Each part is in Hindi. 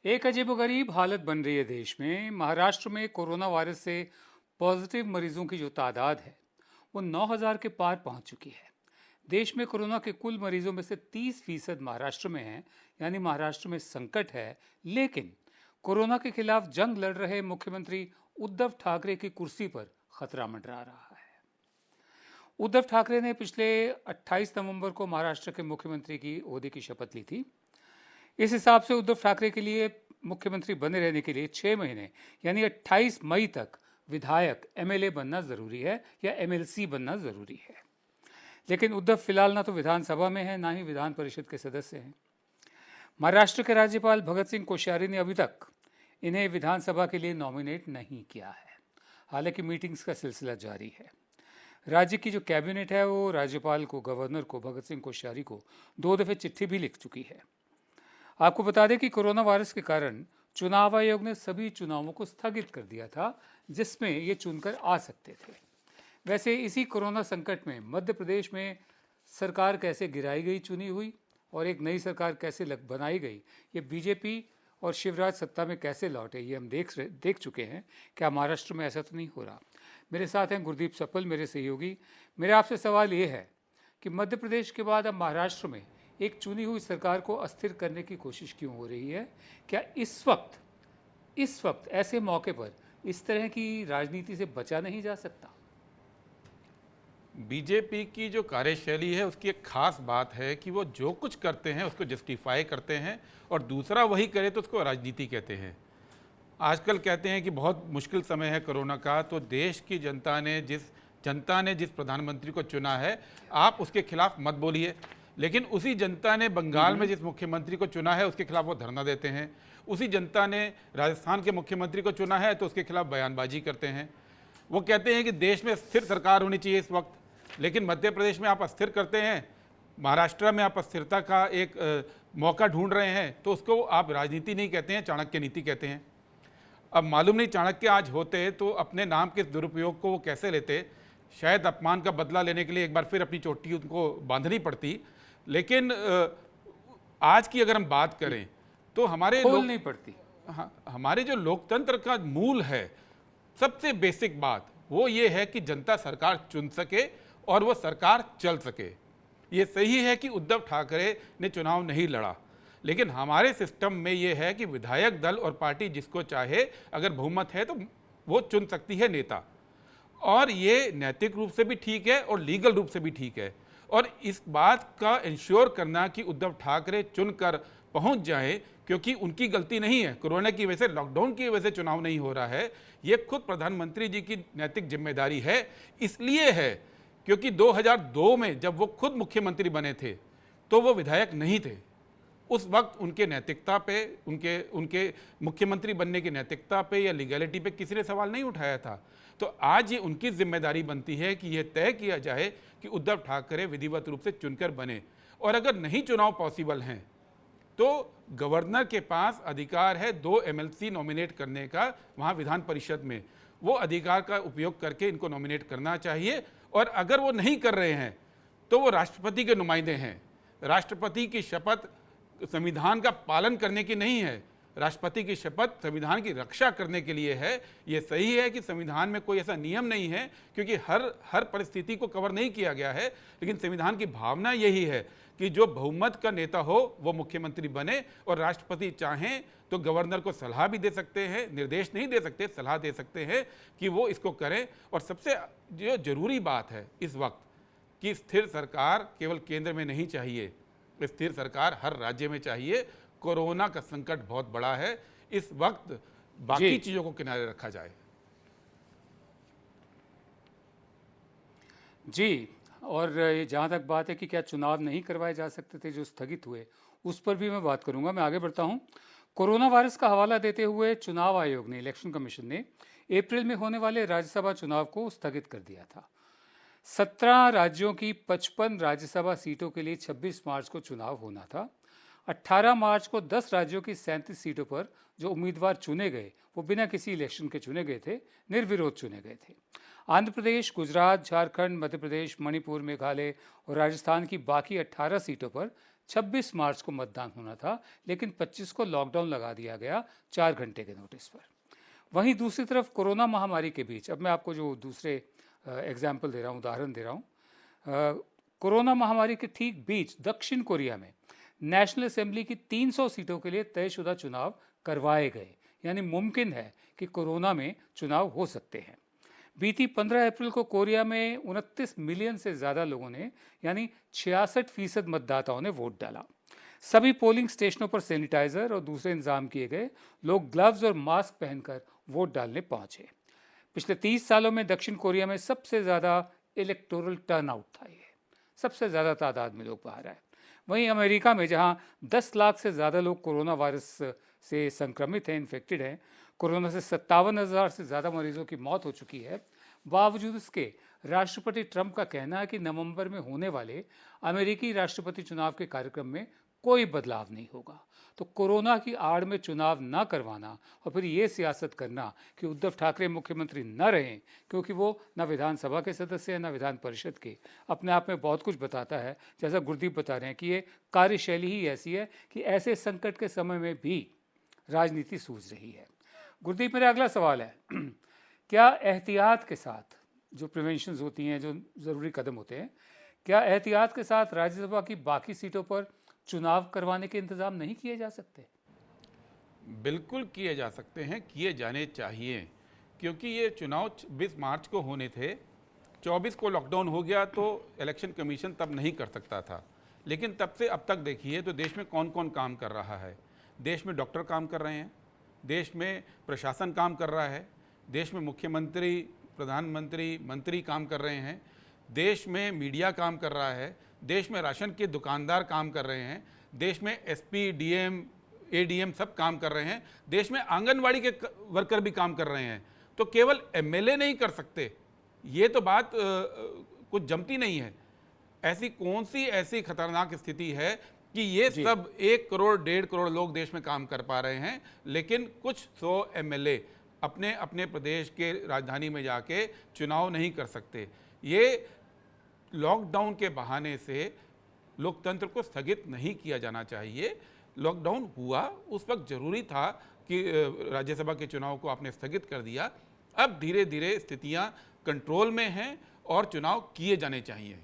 एक अजीबोगरीब हालत बन रही है देश में। महाराष्ट्र में कोरोना वायरस से पॉजिटिव मरीजों की जो तादाद है वो 9,000 के पार पहुंच चुकी है। देश में कोरोना के कुल मरीजों में से 30% महाराष्ट्र में हैं, यानी महाराष्ट्र में संकट है। लेकिन कोरोना के खिलाफ जंग लड़ रहे मुख्यमंत्री उद्धव ठाकरे की कुर्सी पर खतरा मंडरा रहा है। उद्धव ठाकरे ने पिछले 28 नवंबर को महाराष्ट्र के मुख्यमंत्री की ओहदे की शपथ ली थी। इस हिसाब से उद्धव ठाकरे के लिए मुख्यमंत्री बने रहने के लिए 6 महीने यानी 28 मई तक विधायक एमएलए बनना जरूरी है या एमएलसी बनना जरूरी है। लेकिन उद्धव फिलहाल ना तो विधानसभा में है, ना ही विधान परिषद के सदस्य हैं। महाराष्ट्र के राज्यपाल भगत सिंह कोश्यारी ने अभी तक इन्हें विधानसभा के लिए नॉमिनेट नहीं किया है। हालांकि मीटिंग्स का सिलसिला जारी है। राज्य की जो कैबिनेट है वो राज्यपाल को, गवर्नर को, भगत सिंह कोश्यारी को 2 दफे चिट्ठी भी लिख चुकी है। आपको बता दें कि कोरोना वायरस के कारण चुनाव आयोग ने सभी चुनावों को स्थगित कर दिया था जिसमें ये चुनकर आ सकते थे। वैसे इसी कोरोना संकट में मध्य प्रदेश में सरकार कैसे गिराई गई चुनी हुई और एक नई सरकार कैसे बनाई गई, ये बीजेपी और शिवराज सत्ता में कैसे लौटे, ये हम देख चुके हैं। क्या महाराष्ट्र में ऐसा तो नहीं हो रहा? मेरे साथ हैं गुरदीप सप्पल, मेरे सहयोगी। मेरा आपसे सवाल ये है कि मध्य प्रदेश के बाद अब महाराष्ट्र में एक चुनी हुई सरकार को अस्थिर करने की कोशिश क्यों हो रही है? क्या इस वक्त ऐसे मौके पर इस तरह की राजनीति से बचा नहीं जा सकता? बीजेपी की जो कार्यशैली है उसकी एक खास बात है कि वो जो कुछ करते हैं उसको जस्टिफाई करते हैं और दूसरा वही करे तो उसको राजनीति कहते हैं। आजकल कहते हैं कि बहुत मुश्किल समय है कोरोना का, तो देश की जनता ने जिस प्रधानमंत्री को चुना है आप उसके खिलाफ मत बोलिए, लेकिन उसी जनता ने बंगाल में जिस मुख्यमंत्री को चुना है उसके खिलाफ वो धरना देते हैं। उसी जनता ने राजस्थान के मुख्यमंत्री को चुना है तो उसके खिलाफ बयानबाजी करते हैं। वो कहते हैं कि देश में स्थिर सरकार होनी चाहिए इस वक्त, लेकिन मध्य प्रदेश में आप अस्थिर करते हैं, महाराष्ट्र में आप अस्थिरता का एक मौका ढूंढ रहे हैं, तो उसको आप राजनीति नहीं कहते हैं, चाणक्य नीति कहते हैं। अब मालूम नहीं चाणक्य आज होते तो अपने नाम के दुरुपयोग को वो कैसे लेते। शायद अपमान का बदला लेने के लिए एक बार फिर अपनी चोटी उनको बांधनी पड़ती। लेकिन आज की अगर हम बात करें तो हमारे नहीं पड़ती। हमारे जो लोकतंत्र का मूल है, सबसे बेसिक बात वो ये है कि जनता सरकार चुन सके और वो सरकार चल सके। ये सही है कि उद्धव ठाकरे ने चुनाव नहीं लड़ा, लेकिन हमारे सिस्टम में ये है कि विधायक दल और पार्टी जिसको चाहे, अगर बहुमत है तो वो चुन सकती है नेता, और ये नैतिक रूप से भी ठीक है और लीगल रूप से भी ठीक है। और इस बात का इंश्योर करना कि उद्धव ठाकरे चुनकर पहुंच जाए, क्योंकि उनकी गलती नहीं है, कोरोना की वजह से, लॉकडाउन की वजह से चुनाव नहीं हो रहा है, ये खुद प्रधानमंत्री जी की नैतिक जिम्मेदारी है। इसलिए है क्योंकि 2002 में जब वो खुद मुख्यमंत्री बने थे तो वो विधायक नहीं थे। उस वक्त उनके नैतिकता पे, उनके मुख्यमंत्री बनने की नैतिकता पे या लीगैलिटी पे किसी ने सवाल नहीं उठाया था। तो आज ये उनकी जिम्मेदारी बनती है कि यह तय किया जाए कि उद्धव ठाकरे विधिवत रूप से चुनकर बने। और अगर नहीं चुनाव पॉसिबल हैं तो गवर्नर के पास अधिकार है 2 एमएलसी नॉमिनेट करने का, वहाँ विधान परिषद में वो अधिकार का उपयोग करके इनको नॉमिनेट करना चाहिए। और अगर वो नहीं कर रहे हैं तो वो राष्ट्रपति के नुमाइंदे हैं। राष्ट्रपति की शपथ संविधान का पालन करने की नहीं है, राष्ट्रपति की शपथ संविधान की रक्षा करने के लिए है। ये सही है कि संविधान में कोई ऐसा नियम नहीं है, क्योंकि हर परिस्थिति को कवर नहीं किया गया है, लेकिन संविधान की भावना यही है कि जो बहुमत का नेता हो वो मुख्यमंत्री बने, और राष्ट्रपति चाहें तो गवर्नर को सलाह भी दे सकते हैं, निर्देश नहीं दे सकते, सलाह दे सकते हैं कि वो इसको करें। और सबसे जो जरूरी बात है इस वक्त कि स्थिर सरकार केवल केंद्र में नहीं चाहिए, स्थिर सरकार हर राज्य में चाहिए। कोरोना का संकट बहुत बड़ा है, इस वक्त बाकी चीजों को किनारे रखा जाए। जी, और जहाँ तक बात है कि क्या चुनाव नहीं करवाए जा सकते थे जो स्थगित हुए, उस पर भी मैं बात करूंगा। मैं आगे बढ़ता हूं। कोरोना वायरस का हवाला देते हुए चुनाव आयोग ने, इलेक्शन कमीशन ने अप्रैल में होने वाले राज्यसभा चुनाव को स्थगित कर दिया था। 17 राज्यों की 55 राज्यसभा सीटों के लिए 26 मार्च को चुनाव होना था। 18 मार्च को 10 राज्यों की 37 सीटों पर जो उम्मीदवार चुने गए वो बिना किसी इलेक्शन के चुने गए थे, निर्विरोध चुने गए थे। आंध्र प्रदेश, गुजरात, झारखंड, मध्य प्रदेश, मणिपुर, मेघालय और राजस्थान की बाकी 18 सीटों पर 26 मार्च को मतदान होना था, लेकिन 25 को लॉकडाउन लगा दिया गया 4 घंटे के नोटिस पर। वहीं दूसरी तरफ कोरोना महामारी के बीच, अब मैं आपको जो दूसरे एग्जाम्पल दे रहा हूँ, उदाहरण दे रहा हूँ, कोरोना महामारी के ठीक बीच दक्षिण कोरिया में नेशनल असेंबली की 300 सीटों के लिए तयशुदा चुनाव करवाए गए। यानी मुमकिन है कि कोरोना में चुनाव हो सकते हैं। बीती 15 अप्रैल को कोरिया में 29 मिलियन से ज़्यादा लोगों ने, यानी 66% मतदाताओं ने वोट डाला। सभी पोलिंग स्टेशनों पर सैनिटाइजर और दूसरे इंतजाम किए गए। लोग ग्लव्स और मास्क पहनकर वोट डालने पहुंचे। पिछले 30 सालों में दक्षिण कोरिया में सबसे ज़्यादा इलेक्टोरल टर्नआउट था। ये सबसे ज़्यादा तादाद में लोग बाहर आए। वहीं अमेरिका में, जहां 10 लाख से ज़्यादा लोग कोरोना वायरस से संक्रमित हैं, इन्फेक्टेड हैं, कोरोना से 57,000 से ज़्यादा मरीजों की मौत हो चुकी है, बावजूद इसके राष्ट्रपति ट्रंप का कहना है कि नवंबर में होने वाले अमेरिकी राष्ट्रपति चुनाव के कार्यक्रम में कोई बदलाव नहीं होगा। तो कोरोना की आड़ में चुनाव ना करवाना और फिर ये सियासत करना कि उद्धव ठाकरे मुख्यमंत्री न रहें, क्योंकि वो ना विधानसभा के सदस्य हैं ना विधान परिषद के, अपने आप में बहुत कुछ बताता है। जैसा गुरदीप बता रहे हैं कि ये कार्यशैली ही ऐसी है कि ऐसे संकट के समय में भी राजनीति सूझ रही है। गुरदीप, मेरा अगला सवाल है, क्या एहतियात के साथ जो प्रिवेंशंस होती हैं, जो ज़रूरी कदम होते हैं, क्या एहतियात के साथ राज्यसभा की बाकी सीटों पर चुनाव करवाने के इंतजाम नहीं किए जा सकते? बिल्कुल किए जा सकते हैं, किए जाने चाहिए, क्योंकि ये चुनाव 20 मार्च को होने थे। 24 को लॉकडाउन हो गया तो इलेक्शन कमीशन तब नहीं कर सकता था, लेकिन तब से अब तक देखिए तो देश में कौन कौन काम कर रहा है। देश में डॉक्टर काम कर रहे हैं, देश में प्रशासन काम कर रहा है, देश में मुख्यमंत्री, प्रधानमंत्री, मंत्री काम कर रहे हैं, देश में मीडिया काम कर रहा है, देश में राशन के दुकानदार काम कर रहे हैं, देश में एसपी, डीएम, एडीएम सब काम कर रहे हैं, देश में आंगनवाड़ी के वर्कर भी काम कर रहे हैं। तो केवल एमएलए नहीं कर सकते, ये तो बात कुछ जमती नहीं है। ऐसी कौन सी ऐसी खतरनाक स्थिति है कि ये सब 1 करोड़ 1.5 करोड़ लोग देश में काम कर पा रहे हैं, लेकिन कुछ 100 एमएलए अपने अपने प्रदेश के राजधानी में जाके चुनाव नहीं कर सकते। ये लॉकडाउन के बहाने से लोकतंत्र को स्थगित नहीं किया जाना चाहिए। लॉकडाउन हुआ उस वक्त जरूरी था कि राज्यसभा के चुनाव को आपने स्थगित कर दिया। अब धीरे धीरे स्थितियां कंट्रोल में हैं और चुनाव किए जाने चाहिए।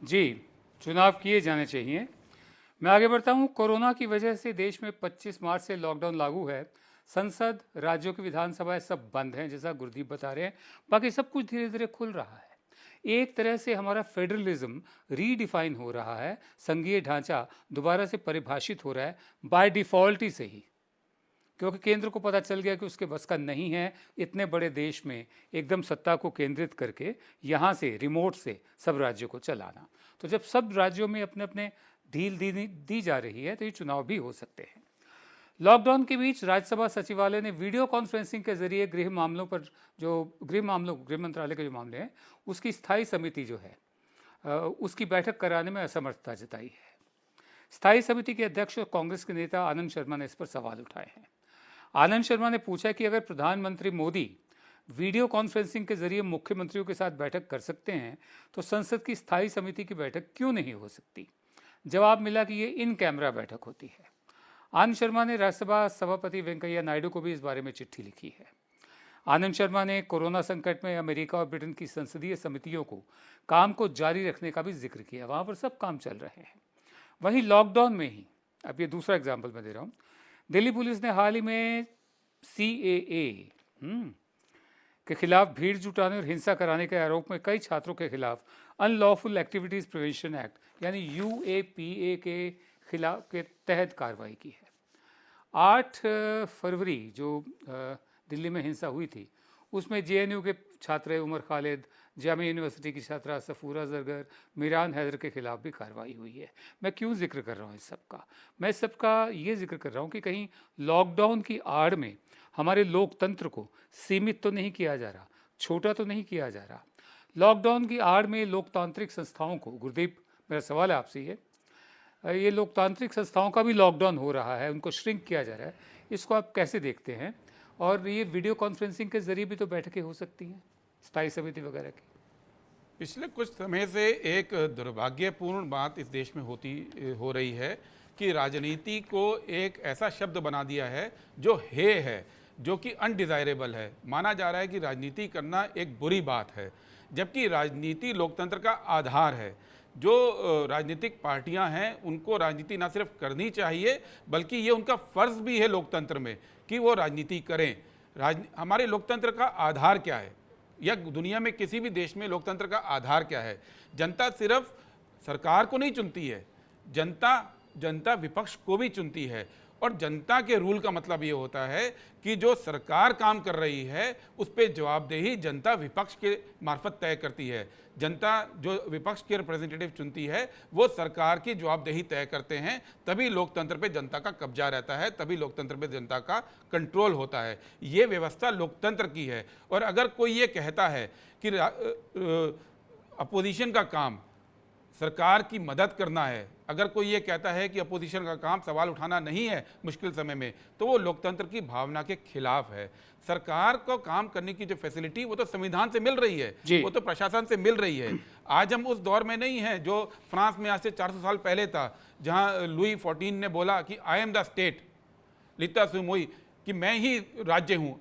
जी, चुनाव किए जाने चाहिए। मैं आगे बढ़ता हूँ। कोरोना की वजह से देश में 25 मार्च से लॉकडाउन लागू है। संसद, राज्यों की विधानसभाएं सब बंद हैं, जैसा गुरदीप बता रहे हैं। बाकी सब कुछ धीरे धीरे खुल रहा है। एक तरह से हमारा फेडरलिज्म रीडिफाइन हो रहा है, संघीय ढांचा दोबारा से परिभाषित हो रहा है बाय डिफ़ॉल्ट ही सही, क्योंकि केंद्र को पता चल गया कि उसके बस का नहीं है इतने बड़े देश में एकदम सत्ता को केंद्रित करके यहाँ से रिमोट से सब राज्यों को चलाना। तो जब सब राज्यों में अपने अपने ढील दी जा रही है तो ये चुनाव भी हो सकते हैं। लॉकडाउन के बीच राज्यसभा सचिवालय ने वीडियो कॉन्फ्रेंसिंग के जरिए गृह मंत्रालय के जो मामले हैं उसकी स्थायी समिति जो है उसकी बैठक कराने में असमर्थता जताई है। स्थायी समिति के अध्यक्ष और कांग्रेस के नेता आनंद शर्मा ने इस पर सवाल उठाए हैं। आनंद शर्मा ने पूछा कि अगर प्रधानमंत्री मोदी वीडियो कॉन्फ्रेंसिंग के जरिए मुख्यमंत्रियों के साथ बैठक कर सकते हैं तो संसद की स्थायी समिति की बैठक क्यों नहीं हो सकती। जवाब मिला कि ये इन कैमरा बैठक होती है। आनंद शर्मा ने राज्यसभा सभापति वेंकैया नायडू को भी इस बारे में चिट्ठी लिखी है। आनंद शर्मा ने कोरोना संकट में अमेरिका और ब्रिटेन की संसदीय समितियों को काम को जारी रखने का भी जिक्र किया। वहाँ पर सब काम चल रहे हैं। वहीं लॉकडाउन में ही, अब ये दूसरा एग्जाम्पल मैं दे रहा हूँ, दिल्ली पुलिस ने हाल ही में CAA के खिलाफ भीड़ जुटाने और हिंसा कराने के आरोप में कई छात्रों के खिलाफ अनलॉफुल एक्टिविटीज़ प्रिवेंशन एक्ट यानी UAPA के तहत कार्रवाई की है। 8 फरवरी जो दिल्ली में हिंसा हुई थी उसमें JNU के छात्र उमर खालिद, जामिया यूनिवर्सिटी की छात्रा सफूरा जरगर, मीरान हैदर के खिलाफ भी कार्रवाई हुई है। मैं क्यों जिक्र कर रहा हूँ इस सब का? मैं इस सब का ये जिक्र कर रहा हूँ कि कहीं लॉकडाउन की आड़ में हमारे लोकतंत्र को सीमित तो नहीं किया जा रहा, छोटा तो नहीं किया जा रहा। लॉकडाउन की आड़ में लोकतांत्रिक संस्थाओं को, गुरदीप मेरा सवाल है आपसे ये लोकतांत्रिक संस्थाओं का भी लॉकडाउन हो रहा है, उनको श्रिंक किया जा रहा है, इसको आप कैसे देखते हैं? और ये वीडियो कॉन्फ्रेंसिंग के जरिए भी तो बैठकें हो सकती हैं स्थायी समिति वगैरह की। पिछले कुछ समय से एक दुर्भाग्यपूर्ण बात इस देश में हो रही है कि राजनीति को एक ऐसा शब्द बना दिया है जो है, जो कि अनडिजायरेबल है। माना जा रहा है कि राजनीति करना एक बुरी बात है, जबकि राजनीति लोकतंत्र का आधार है। जो राजनीतिक पार्टियां हैं उनको राजनीति ना सिर्फ करनी चाहिए बल्कि ये उनका फर्ज भी है लोकतंत्र में कि वो राजनीति करें। हमारे लोकतंत्र का आधार क्या है, या दुनिया में किसी भी देश में लोकतंत्र का आधार क्या है? जनता सिर्फ सरकार को नहीं चुनती है, जनता विपक्ष को भी चुनती है। और जनता के रूल का मतलब ये होता है कि जो सरकार काम कर रही है उस पर जवाबदेही जनता विपक्ष के मार्फत तय करती है। जनता जो विपक्ष के रिप्रेजेंटेटिव चुनती है वो सरकार की जवाबदेही तय करते हैं, तभी लोकतंत्र पे जनता का कब्जा रहता है, तभी लोकतंत्र पे जनता का कंट्रोल होता है। ये व्यवस्था लोकतंत्र की है। और अगर कोई ये कहता है कि अपोजिशन का काम सरकार की मदद करना है, अगर कोई ये कहता है कि अपोजिशन का काम सवाल उठाना नहीं है मुश्किल समय में, तो वो लोकतंत्र की भावना के खिलाफ है। सरकार को काम करने की जो फैसिलिटी वो तो संविधान से मिल रही है, वो तो प्रशासन से मिल रही है। आज हम उस दौर में नहीं हैं जो फ्रांस में आज से 400 साल पहले था, जहां लुई 14 ने बोला कि आई एम द स्टेट लिता सुमोई, कि मैं ही राज्य हूं।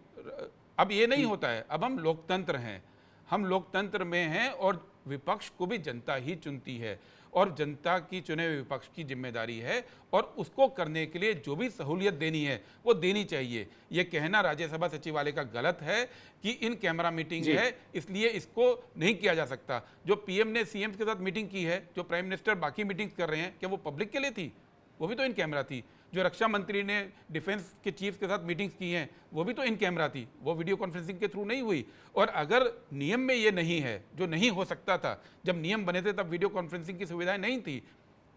अब ये नहीं होता है, अब हम लोकतंत्र हैं, हम लोकतंत्र में हैं और विपक्ष को भी जनता ही चुनती है और जनता की चुने हुए विपक्ष की जिम्मेदारी है और उसको करने के लिए जो भी सहूलियत देनी है वो देनी चाहिए। ये कहना राज्यसभा सचिवालय का गलत है कि इन कैमरा मीटिंग है इसलिए इसको नहीं किया जा सकता। जो पीएम ने सीएम के साथ मीटिंग की है, जो प्राइम मिनिस्टर बाकी मीटिंग कर रहे हैं, क्या वो पब्लिक के लिए थी? वो भी तो इन कैमरा थी। जो रक्षा मंत्री ने डिफेंस के चीफ के साथ मीटिंग्स की हैं वो भी तो इन कैमरा थी, वो वीडियो कॉन्फ्रेंसिंग के थ्रू नहीं हुई। और अगर नियम में ये नहीं है, जो नहीं हो सकता था, जब नियम बने थे तब वीडियो कॉन्फ्रेंसिंग की सुविधाएं नहीं थी,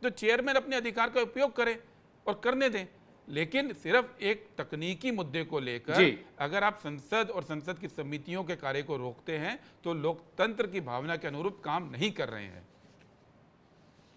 तो चेयरमैन अपने अधिकार का उपयोग करें और करने दें। लेकिन सिर्फ एक तकनीकी मुद्दे को लेकर अगर आप संसद और संसद की समितियों के कार्य को रोकते हैं तो लोकतंत्र की भावना के अनुरूप काम नहीं कर रहे हैं।